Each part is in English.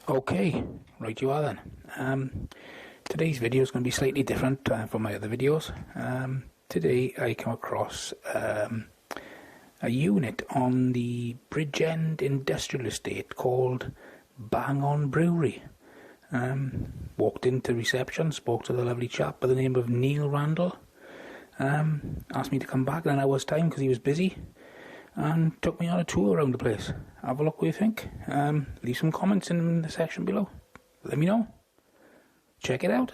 Okay, right you are then. Today's video is going to be slightly different from my other videos. Today I come across a unit on the Bridgend Industrial Estate called Bang On Brewery. Walked into reception, spoke to the lovely chap by the name of Neil Randall. Asked me to come back in an hour's time because he was busy, and took me on a tour around the place. Have a look what you think. Leave some comments in the section below. Let me know. Check it out.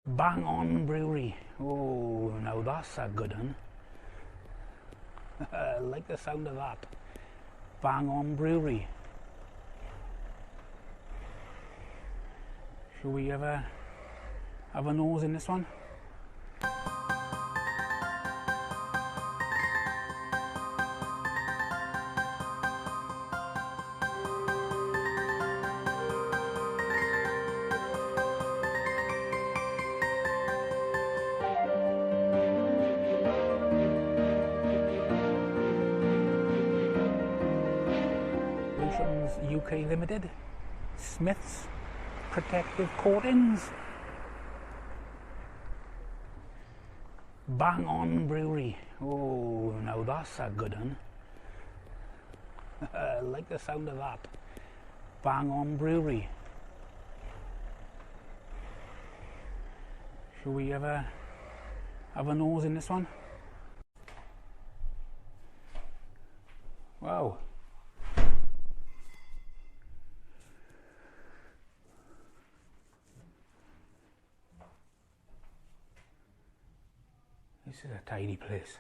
Bang On Brewery. Oh, now that's a good one. I like the sound of that. Bang On Brewery. Shall we have a nose in this one? UK Limited, Smith's Protective Coatings, Bang On Brewery. Oh, now that's a good one. I like the sound of that. Bang On Brewery. Shall we have a nose in this one? Wow. This is a tidy place.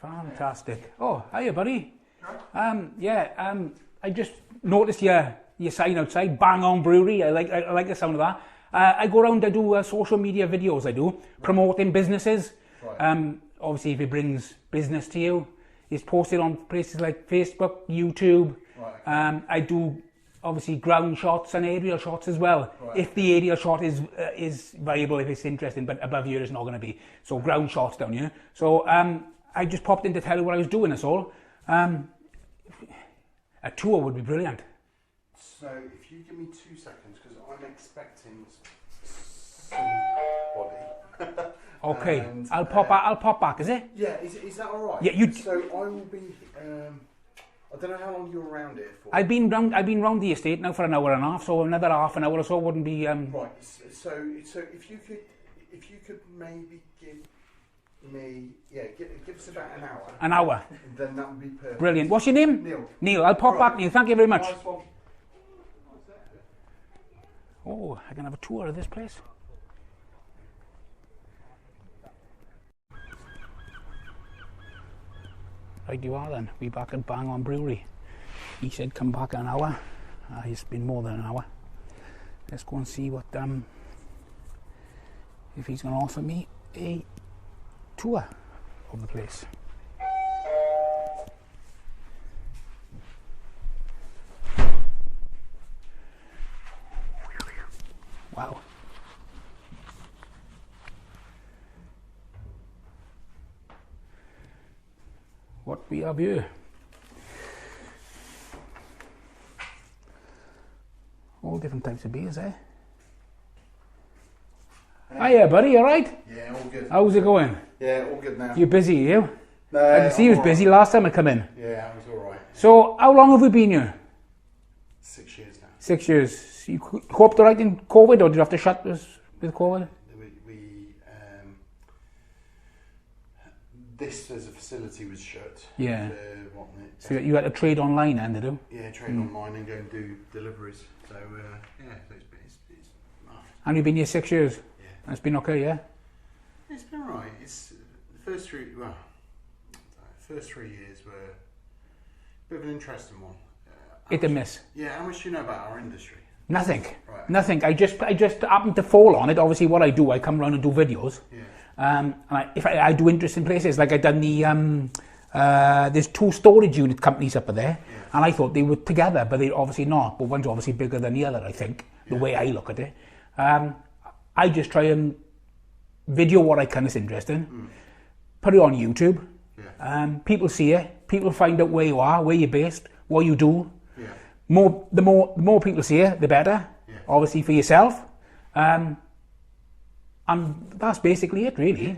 Fantastic. Oh, hiya, buddy. I just noticed your sign outside, Bang On Brewery. I like the sound of that. I go around, I do social media videos, promoting businesses. Right. Obviously, if it brings business to you, it's posted on places like Facebook, YouTube. Right. I do obviously ground shots and aerial shots as well. Right. If the aerial shot is viable, if it's interesting, but above here it's not going to be. So ground shots down here. So I just popped in to tell you what I was doing, that's all. A tour would be brilliant. So if you give me 2 seconds, because I'm expecting somebody. Okay, I'll pop back, is it? Yeah, is that alright? Yeah, So I will be, I don't know how long you're around here for. I've been round the estate now for an hour and a half, so another half an hour or so wouldn't be. Right. So if you could maybe give me, give us about an hour. An hour. Then that would be perfect. Brilliant. What's your name? Neil. Neil. I'll pop back, Neil. Thank you very much. Nice one. Oh, I can have a tour of this place. Right you are then. Be back at Bang On Brewery. He said come back in an hour. It's been more than an hour. Let's go and see what if he's going to offer me a tour of the place. Wow. What we have here? All different types of beers, eh? Hiya, buddy, alright? Yeah, all good. How's it going? Yeah, all good now. You busy, you? No, I can see you was busy last time I come in. Yeah, I was alright. So, how long have we been here? 6 years now. 6 years. You coped alright in COVID, or did you have to shut with COVID? This as a facility was shut. Yeah. So you had to trade online, then, did you? Yeah, trade online and go and do deliveries. So it's and you've been here 6 years? Yeah. It's been okay, yeah? It's been alright. It's the first 3 years were a bit of an interesting one. Hit and miss. Yeah, how much do you know about our industry? Nothing. Right. Nothing. I just happened to fall on it. Obviously, what I do, I come around and do videos. Yeah. And I do interesting places, like I done the there's 2 storage unit companies up there, and I thought they were together, but they're obviously not. But one's obviously bigger than the other, I think, the way I look at it. I just try and video what I can is interesting, put it on YouTube, People see you. People find out where you are, where you're based, what you do. Yeah. The more people see you, the better. Yeah. Obviously for yourself. And that's basically it, really.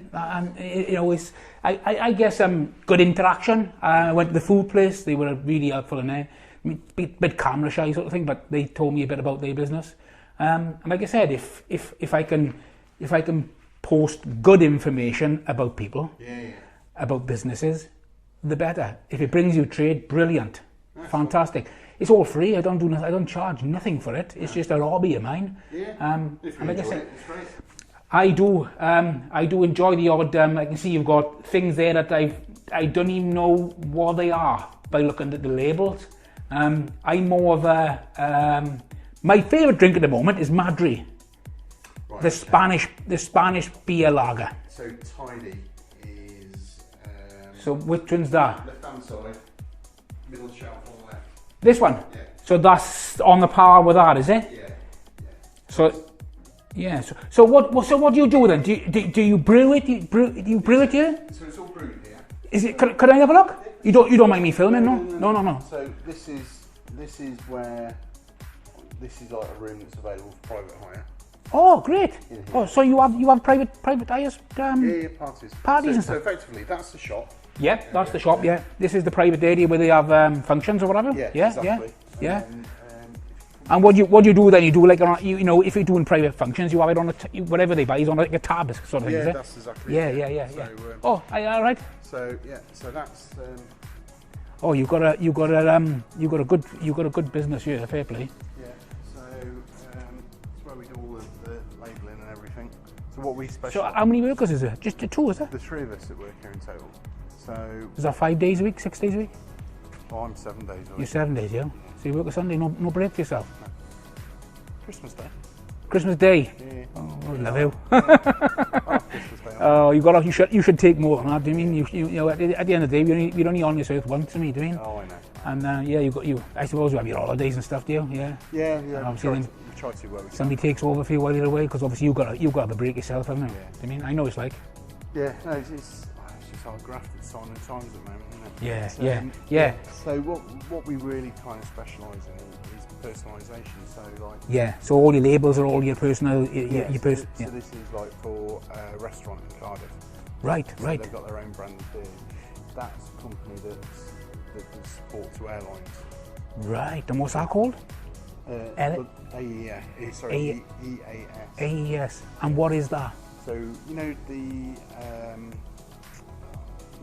It's I guess good interaction. I went to the food place. They were really helpful in there. Bit camera shy sort of thing, but they told me a bit about their business. And like I said, if I can post good information about people, about businesses, the better. If it brings you trade, brilliant, fantastic. It's all free. I don't charge nothing for it. It's just a hobby of mine. Yeah. And like I said, it's great. I do enjoy the odd. I can see you've got things there that I don't even know what they are by looking at the labels. I'm more of a. My favourite drink at the moment is Madri, Right, the Spanish beer lager. So Tidy is. So which one's that? Left hand side, middle shelf on the left. This one. Yeah. So that's on the par with that, is it? Yeah. So. Yeah. So what do you do then? Do you brew it? Do you brew it here? So it's all brewed here. Is it? Could I have a look? You don't mind me filming, no? No. So this is where this is like a room that's available for private hire. Oh, great! Oh, so you have private hires? Parties. Parties and So stuff. effectively, that's the shop. Yeah, that's the shop. Yeah, this is the private area where they have functions or whatever. Yeah, exactly. Yeah. And And what do you do then? You do like if you're doing private functions, you have it on whatever they buy is on like a tab sort of thing. Is it? that's exactly. Yeah. So, Oh, all right. So that's. Oh, you got a good business here. Fair play. Yeah. So that's where we do all the labelling and everything. So what we So specialise. how many workers is there? Just two, is there? The three of us that work here in total. So Is that 5 days a week, 6 days a week? I'm 7 days a You're week. 7 days, yeah. So you work a Sunday, no break for yourself. Christmas Day. Christmas Day. Yeah. Oh, I love you. Christmas Day. Oh, you should take more than that. Do you mean you know at the end of the day you're only on this earth once, to me. Do you mean? Oh, I know. And I suppose you have your holidays and stuff, do you? Yeah. Yeah. And We obviously try to where we can. somebody takes over for you while you're away, because obviously you've got to have a break yourself, haven't you? Yeah. Do you mean? I know it's like. Yeah. No, it's just our grafted sign and times at the moment, isn't it? Yeah. Yeah. So what we really kind of specialise in is personalisation. So like. Yeah. So all your labels are all your personal. Yeah. Your So this is like for a restaurant in Cardiff. Right. So Right. they've got their own branded beer. That's a company that does support to airlines. Right. And what's that called? AES. AES. And what is that? So you know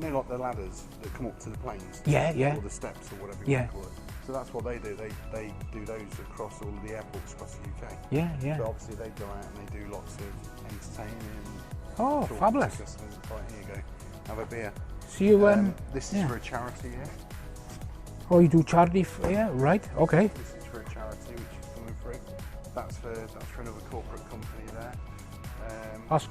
like the ladders that come up to the planes. Yeah. Or the steps or whatever you Yeah. want to call it. So that's what they do. They do those across all of the airports across the UK. Yeah. So obviously they go out and they do lots of entertaining. Oh, talking to fabulous. customers. Right, here you go. Have a beer. So you This is for a charity here. Oh, you do charity? Yeah. Right. Okay. This is for a charity which is coming through. That's for another corporate company there. That's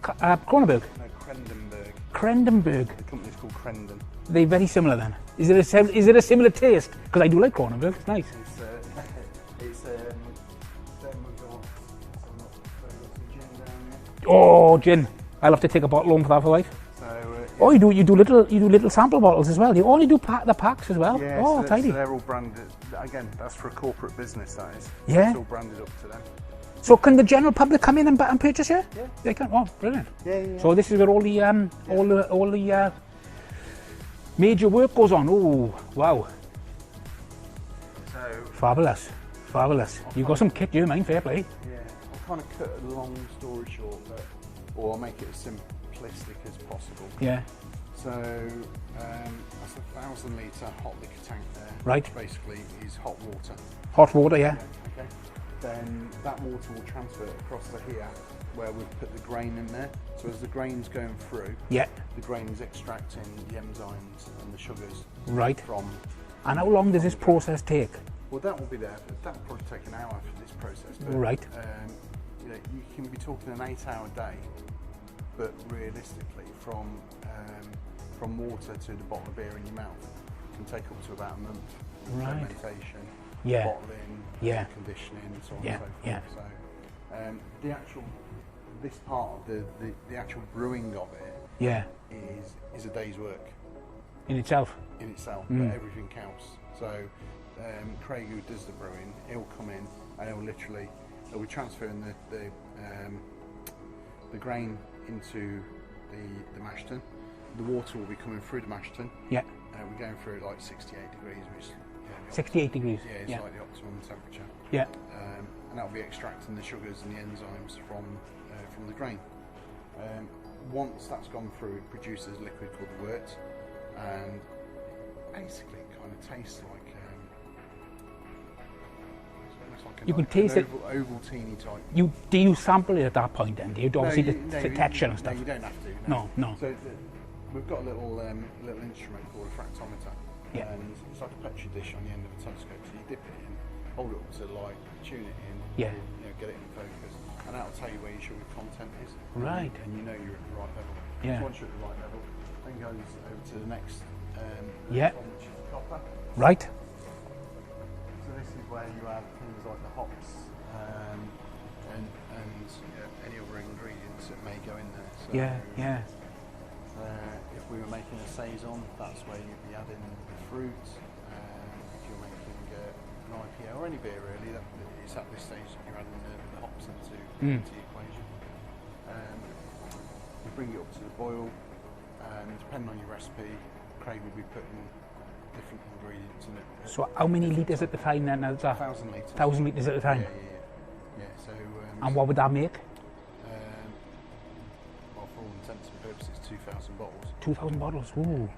Kronenberg. No, Crendenberg. Crendenberg. The company's called Crendon. They're very similar then. Is it a similar taste? Because I do like Kronenberg. It's nice. It's then we've got some gin down here. Oh, gin. I'll have to take a bottle home for that for life. So Oh, you do little sample bottles as well. You only do the packs as well. yeah, Oh, so tidy. they're all branded. Again, that's for a corporate business. That is. Yeah. It's all branded up to them. So can the general public come in and purchase here? Yeah. They can. Oh, brilliant. Yeah. So this is where all the major work goes on. Oh, wow. So Fabulous. You got some kit, you mind? Fair play. yeah, I'll kind of cut a long story short, or I'll make it as simplistic as possible. Yeah. So that's a 1,000 litre hot liquor tank there. Right. Which basically is hot water. Hot water, yeah. Okay. Then that water will transfer across to here, where we've put the grain in there. So as the grain's going through, Yeah. the grain is extracting the enzymes and the sugars Right. from. And how long does this process take? Well, that will be there. That will probably take an hour for this process. But, Right. You can be talking an 8-hour day, but realistically, from water to the bottle of beer in your mouth can take up to about a month. Right. Fermentation, Yeah. bottling, Yeah. conditioning, and so on Yeah, and so forth. yeah. So this part of the actual brewing of it Yeah. is a day's work. in itself. But everything counts. So Craig, who does the brewing, he'll come in and he'll be transferring the grain into the mash tun. The water will be coming through the mash tun. Yeah. We're going through at like 68 degrees, which 68 degrees. Yeah, it's like the optimum temperature. Yeah. And that'll be extracting the sugars and the enzymes from the grain. Once that's gone through, it produces a liquid called the wort, and basically it kind of tastes like you can taste it. Ovaltine type. Do you sample it at that point then? Do you obviously the texture and stuff? No, you don't have to. No. So we've got a little instrument called a fractometer. Yeah. And it's like a petri dish on the end of a telescope. So you dip it in, hold it up to the light, tune it in, yeah. Get it in focus, and that'll tell you where your sugar content is. Right. And you know you're at the right level. Yeah. So once you're at the right level, then goes over to the next yeah. one, which is the copper. Right. So this is where you add things like the hops and any other ingredients that may go in there. So, yeah. If we were making a saison, that's where you'd be adding the fruit. If you're making an IPA or any beer really, it's at this stage that you're adding the hops into the equation. You bring it up to the boil, and depending on your recipe, Craig will be putting different ingredients in it. So how many litres at the time then? 1,000 litres. 1,000 litres at a time? Yeah. So, and what would that make? Well, for all intents and purposes, 2,000 bottles. 2,000 bottles, ooh.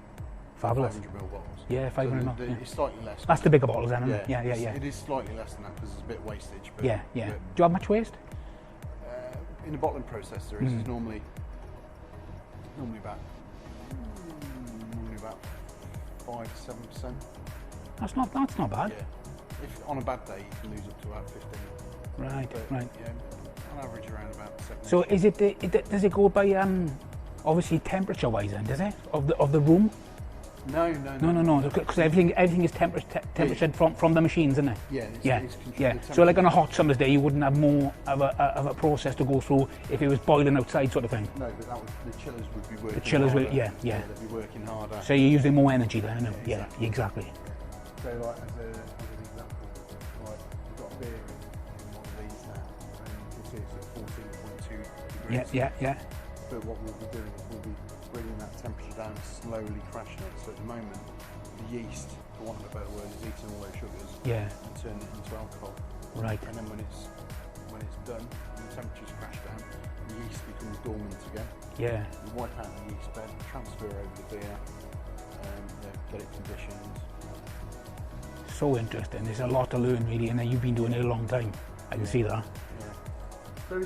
Fabulous. 500ml bottles. Yeah, 500 ml. Yeah. It's slightly less. That's the bigger bottles then, isn't it? Yeah. It is slightly less than that because there's a bit of wastage. But, yeah. But, do you have much waste? In the bottling process, there is. It's normally about 5 to 7%. That's not bad. Yeah. If on a bad day you can lose up to about 15. Right. Yeah, on average around about 7. So is it does it go by obviously temperature wise then, does it? Of the room? No. Because everything is temperatured from the machines, isn't it? Yeah. So like on a hot summer's day, you wouldn't have more of a process to go through if it was boiling outside, sort of thing. No, but the chillers would be working. The chillers harder. will, yeah. They'd be working harder. So you're using more energy then, yeah, exactly. So like as an example, like we've got a beer in one of these now, and you can see it's at 14.2 degrees. Yeah. But what we'll be doing is we'll be bringing that temperature down, slowly crashing it. So at the moment, the yeast, for want of a better word, is eating all those sugars and turning it into alcohol. Right. And then when it's done, and the temperature's crashed down, the yeast becomes dormant again. Yeah. You wipe out the yeast bed, transfer over the beer, get it conditioned. So interesting. There's a lot to learn really, and you've been doing it a long time. I can see that. Yeah. So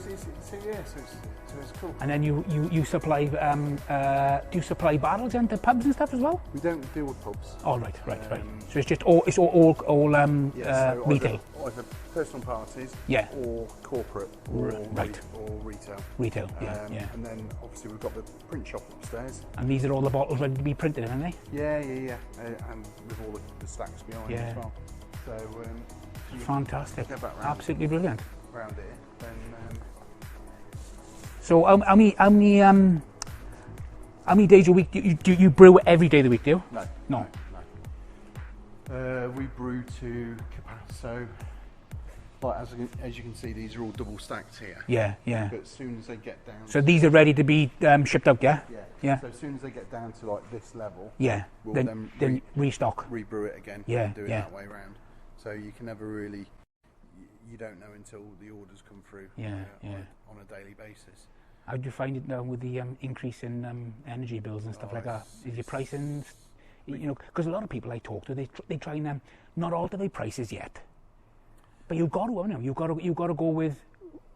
it's cool. And then you supply do you supply barrels into pubs and stuff as well? We don't deal with pubs. Oh right. So it's just all so retail. Either personal parties, or corporate, or retail. Retail, yeah. And then obviously we've got the print shop upstairs. And these are all the bottles ready to be printed, aren't they? Yeah. And with all the stacks behind as well. So fantastic. Absolutely brilliant. Around here, then. So how many days a week do you brew every day of the week? Do you? No. We brew to capacity. So, like as you can see, these are all double stacked here. Yeah. But as soon as they get down. So these are ready to be shipped out, yeah? Yeah. So as soon as they get down to like this level. We'll then restock. Rebrew it again. Yeah. And do it that way around. So you can never really. You don't know until the orders come through. On a daily basis. How do you find it now with the increase in energy bills and stuff like that? Is your pricing, because a lot of people I talk to, they try and not alter their prices yet. But you've got to, haven't you? You've got to go with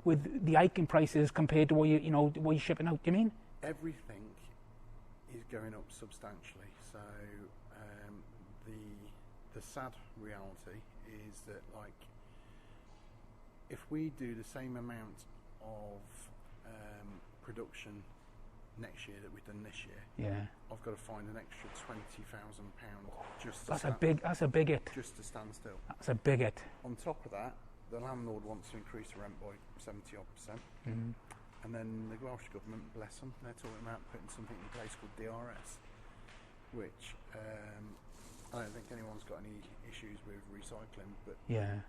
the hike in prices compared to what you're shipping out. Do you mean? Everything is going up substantially. So the sad reality is that if we do the same amount of production next year that we've done this year, I've got to find an extra £20,000 just to that's a big hit. Just to stand still. That's a big hit. On top of that, the landlord wants to increase the rent by 70-odd%. And then the Welsh government, bless them, they're talking about putting something in place called DRS, which I don't think anyone's got any issues with recycling, but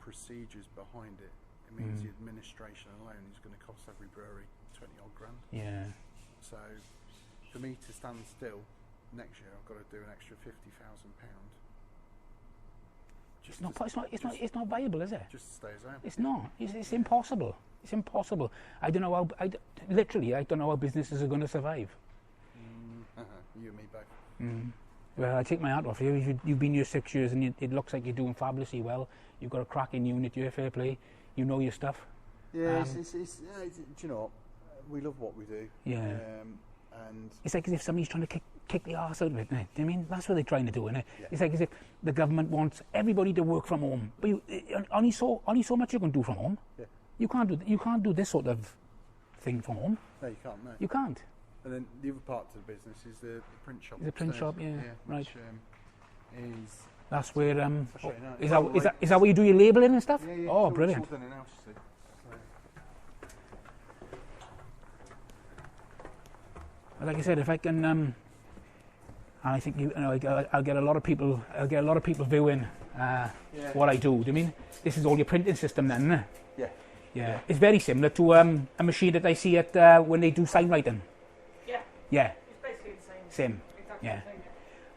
procedures behind it. It means the administration alone is going to cost every brewery 20 odd grand. Yeah. So for me to stand still next year, I've got to do an extra £50,000. It's not viable, is it? Just to stay as I am. It's not. It's impossible. It's impossible. I don't know how. I don't know how businesses are going to survive. You and me both. Well, I take my hat off you. You've been here 6 years, and it looks like you're doing fabulously well. You've got a cracking unit here, fair play. You know your stuff. Yeah, do you know what? We love what we do. Yeah. And it's like as if somebody's trying to kick the arse out of it, isn't it? Do you mean that's what they're trying to do, isn't it? Yeah. It's like as if the government wants everybody to work from home, but only so much you can do from home. Yeah. You can't do this sort of thing from home. No, you can't. No. You can't. And then the other part of the business is the print shop. The print shop, yeah, right. Which, that's where is that is where you do your labelling and stuff? Yeah, oh, brilliant. It's all done in-house, you see. Like I said, if I can, and I think I'll get a lot of people. I'll get a lot of people viewing what I do. Do you mean this is all your printing system then? Isn't it? Yeah. Yeah. It's very similar to a machine that I see at when they do sign writing. Yeah. Yeah. It's basically the same. Same. Exactly Yeah. the same.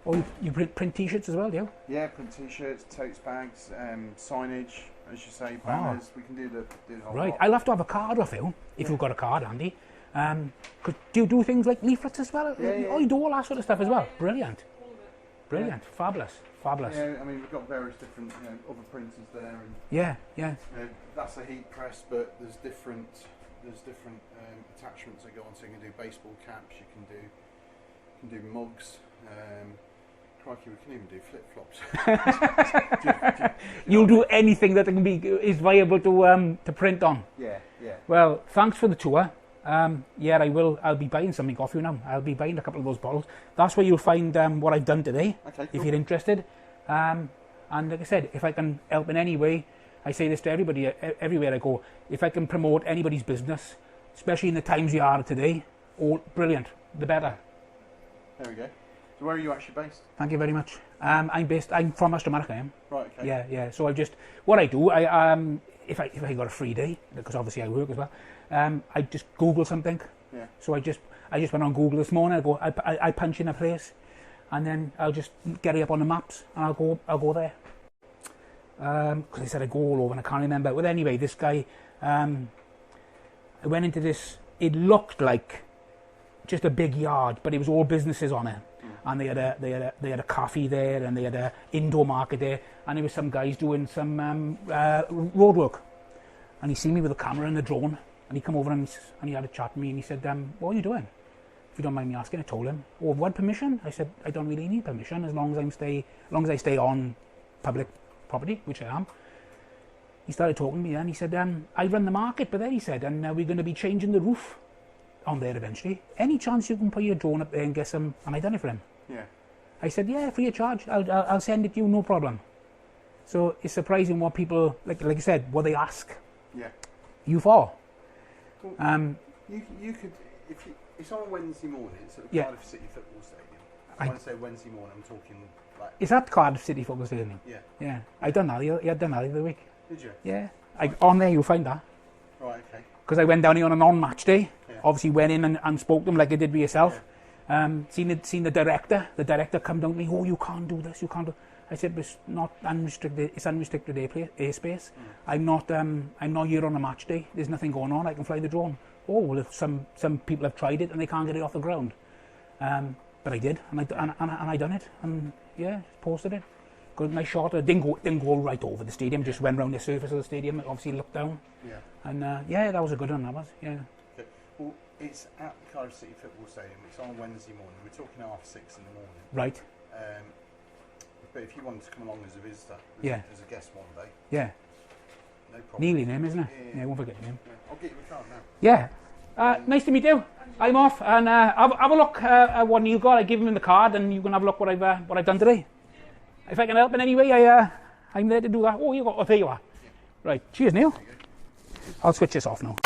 Oh, you print T-shirts as well, do you? Yeah, print T-shirts, tote bags, signage, as you say, banners. We can do the whole Right. lot. I'll have to have a card off you if you've got a card handy. Do you do things like leaflets as well? Yeah. Oh, you do all that sort of stuff as well. Brilliant. Brilliant. Fabulous. Yeah, I mean we've got various different other printers there, and Yeah. that's a heat press, but there's different attachments that go on. So you can do baseball caps, you can do mugs. Crikey, we can even do flip flops. You'll do anything that is viable to print on. Yeah. Well, thanks for the tour. I'll be buying something off you now. I'll be buying a couple of those bottles. That's where you'll find what I've done today. Okay, if you're interested. And like I said, if I can help in any way, I say this to everybody everywhere I go. If I can promote anybody's business, especially in the times we are today, brilliant, the better. There we go. So where are you actually based? Thank you very much. I'm from Australia, I am. Right, okay. Yeah. So what I do, if I got a free day, because obviously I work as well, I just Google something. Yeah. So I just went on Google this morning. I punch in a place, and then I'll just get it up on the maps, and I'll go there. Because they said I go all over, and I can't remember. But anyway, this guy, I went into this. It looked like just a big yard, but it was all businesses on it. And they had a cafe there, and they had a indoor market there, and there was some guys doing some road work. And he seen me with a camera and a drone, and he come over and he had a chat with me, and he said, "What are you doing? If you don't mind me asking." I told him, "Oh, what permission?" I said, "I don't really need permission as long as I stay on public property, which I am." He started talking to me, and he said, "I run the market, but then," he said, "and we're going to be changing the roof on there eventually. Any chance you can put your drone up there and get some?" And I done it for him. Yeah. I said, "Yeah, free of charge. I'll send it to you, no problem." So it's surprising what people, like I said, what they ask. Yeah. You for. Well, you could, if it's on a Wednesday morning, it's at the Cardiff City Football Stadium. When I say Wednesday morning, I'm talking like. Is that Cardiff City Football Stadium? Yeah. Yeah. I done that. You had done that the other week. Did you? Yeah. On there you'll find that. Right. Okay. Because I went down here on a non-match day. Yeah. Obviously went in and spoke to them like I did with yourself. Yeah. Seen the director. The director come down to me. "Oh, you can't do this. You can't do." I said, "It's not unrestricted. It's unrestricted airspace. I'm not here on a match day. There's nothing going on. I can fly the drone." "Oh, well, if some people have tried it and they can't get it off the ground." But I did, and I done it, and posted it. Got a nice shot. I didn't go right over the stadium. Just went round the surface of the stadium. Obviously looked down. Yeah. And that was a good one. That was. Yeah. Okay. Well, it's at the Cardiff City Football Stadium. It's on Wednesday morning. We're talking 6:30 in the morning. Right. But if you wanted to come along as a visitor, as a guest one day, no problem. Neil's name, isn't it? Yeah, won't forget your name. Yeah. I'll get you a card now. Yeah. Nice to meet you. I'm off, and have a look at what you got. I give him the card, and you can have a look what I've done today. If I can help in any way, I'm there to do that. Oh, there you are. Right. Cheers, Neil. I'll switch this off now.